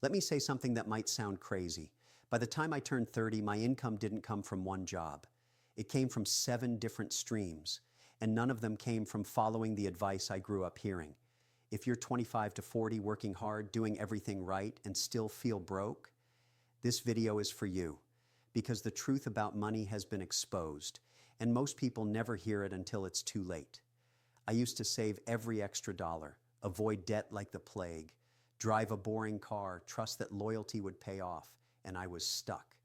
Let me say something that might sound crazy. By the time I turned 30, my income didn't come from one job. It came from 7 different streams, and none of them came from following the advice I grew up hearing. If you're 25 to 40 working hard, doing everything right, and still feel broke, this video is for you, because the truth about money has been exposed, and most people never hear it until it's too late. I used to save every extra dollar, avoid debt like the plague, drive a boring car, trust that loyalty would pay off, and I was stuck.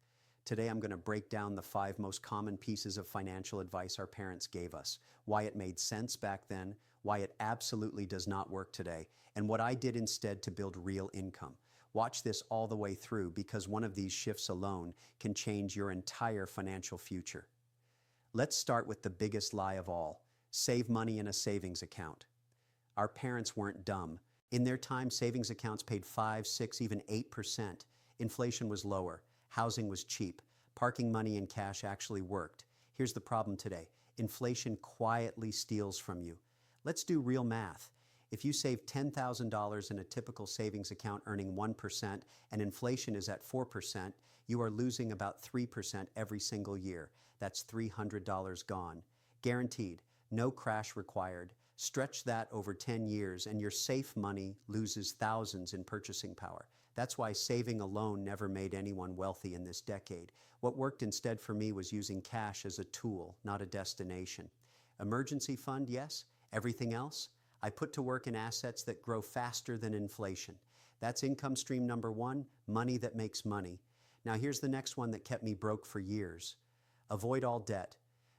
Today I'm going to break down the 5 most common pieces of financial advice our parents gave us, why it made sense back then, why it absolutely does not work today, and what I did instead to build real income. Watch this all the way through because one of these shifts alone can change your entire financial future. Let's start with the biggest lie of all: save money in a savings account. Our parents weren't dumb. In their time, savings accounts paid 5, 6, even 8%. Inflation was lower. Housing was cheap. Parking money in cash actually worked. Here's the problem today. Inflation quietly steals from you. Let's do real math. If you save $10,000 in a typical savings account earning 1% and inflation is at 4%, you are losing about 3% every single year. That's $300 gone. Guaranteed. No crash required. Stretch that over 10 years and your safe money loses thousands in purchasing power. That's why saving alone never made anyone wealthy in this decade. What worked instead for me was using cash as a tool, not a destination. Emergency fund, yes. Everything else, I put to work in assets that grow faster than inflation. That's income stream number 1, money that makes money. Now here's the next one that kept me broke for years. Avoid all debt.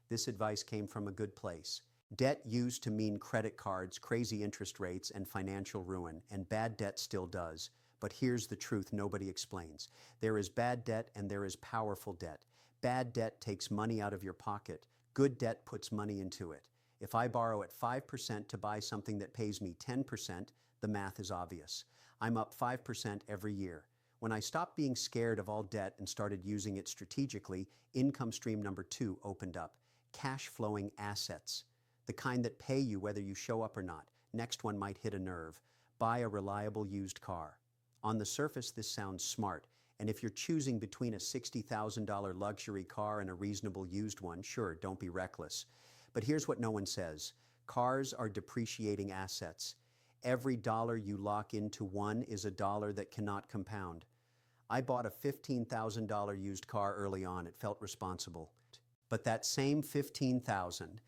This advice came from a good place. Debt used to mean credit cards, crazy interest rates, and financial ruin, and bad debt still does. But here's the truth nobody explains. There is bad debt and there is powerful debt. Bad debt takes money out of your pocket. Good debt puts money into it. If I borrow at 5% to buy something that pays me 10%, the math is obvious. I'm up 5% every year. When I stopped being scared of all debt and started using it strategically, income stream number 2 opened up. Cash flowing assets. The kind that pay you whether you show up or not. Next one might hit a nerve. Buy a reliable used car. On the surface, this sounds smart. And if you're choosing between a $60,000 luxury car and a reasonable used one, sure, don't be reckless. But here's what no one says. Cars are depreciating assets. Every dollar you lock into one is a dollar that cannot compound. I bought a $15,000 used car early on. It felt responsible. But that same $15,000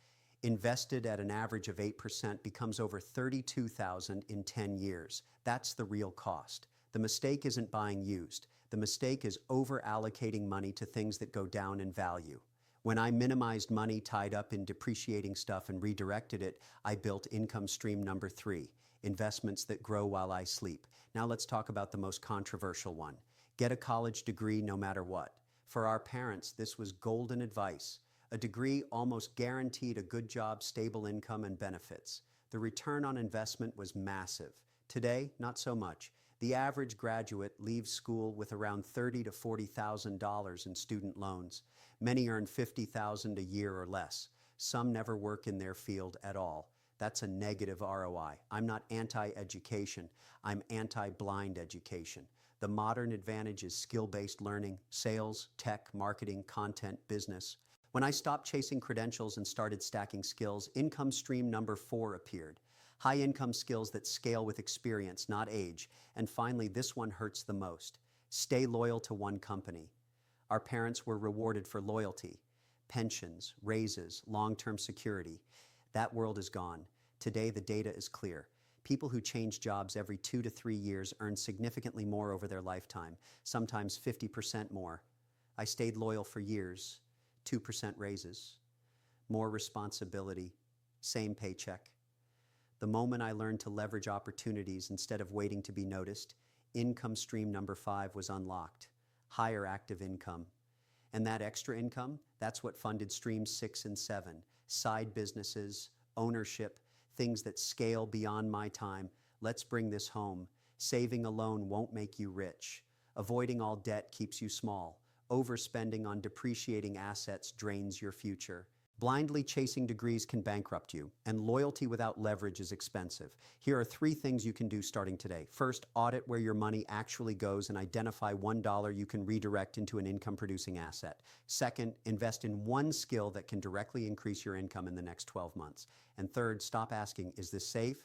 invested at an average of 8% becomes over $32,000 in 10 years. That's the real cost. The mistake isn't buying used. The mistake is over-allocating money to things that go down in value. When I minimized money tied up in depreciating stuff and redirected it, I built income stream number 3, investments that grow while I sleep. Now let's talk about the most controversial one. Get a college degree no matter what. For our parents, this was golden advice. A degree almost guaranteed a good job, stable income, and benefits. The return on investment was massive. Today, not so much. The average graduate leaves school with around $30,000 to $40,000 in student loans. Many earn $50,000 a year or less. Some never work in their field at all. That's a negative ROI. I'm not anti-education. I'm anti-blind education. The modern advantage is skill-based learning, sales, tech, marketing, content, business. When I stopped chasing credentials and started stacking skills, income stream number 4 appeared. High-income skills that scale with experience, not age. And finally, this one hurts the most. Stay loyal to one company. Our parents were rewarded for loyalty. Pensions, raises, long-term security. That world is gone. Today, the data is clear. People who change jobs every 2 to 3 years earn significantly more over their lifetime, sometimes 50% more. I stayed loyal for years. 2% raises. More responsibility. Same paycheck. The moment I learned to leverage opportunities instead of waiting to be noticed, income stream number 5 was unlocked. Higher active income. And that extra income, that's what funded streams 6 and 7. Side businesses, ownership, things that scale beyond my time. Let's bring this home. Saving alone won't make you rich. Avoiding all debt keeps you small. Overspending on depreciating assets drains your future. Blindly chasing degrees can bankrupt you, and loyalty without leverage is expensive. Here are 3 things you can do starting today. First, audit where your money actually goes and identify $1 you can redirect into an income-producing asset. Second, invest in one skill that can directly increase your income in the next 12 months. And third, stop asking, is this safe?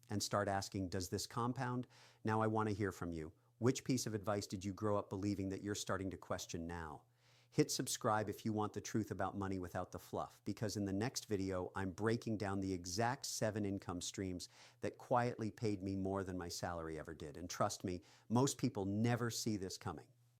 And start asking, does this compound? Now I want to hear from you. Which piece of advice did you grow up believing that you're starting to question now? Hit subscribe if you want the truth about money without the fluff, because in the next video, I'm breaking down the exact 7 income streams that quietly paid me more than my salary ever did. And trust me, most people never see this coming.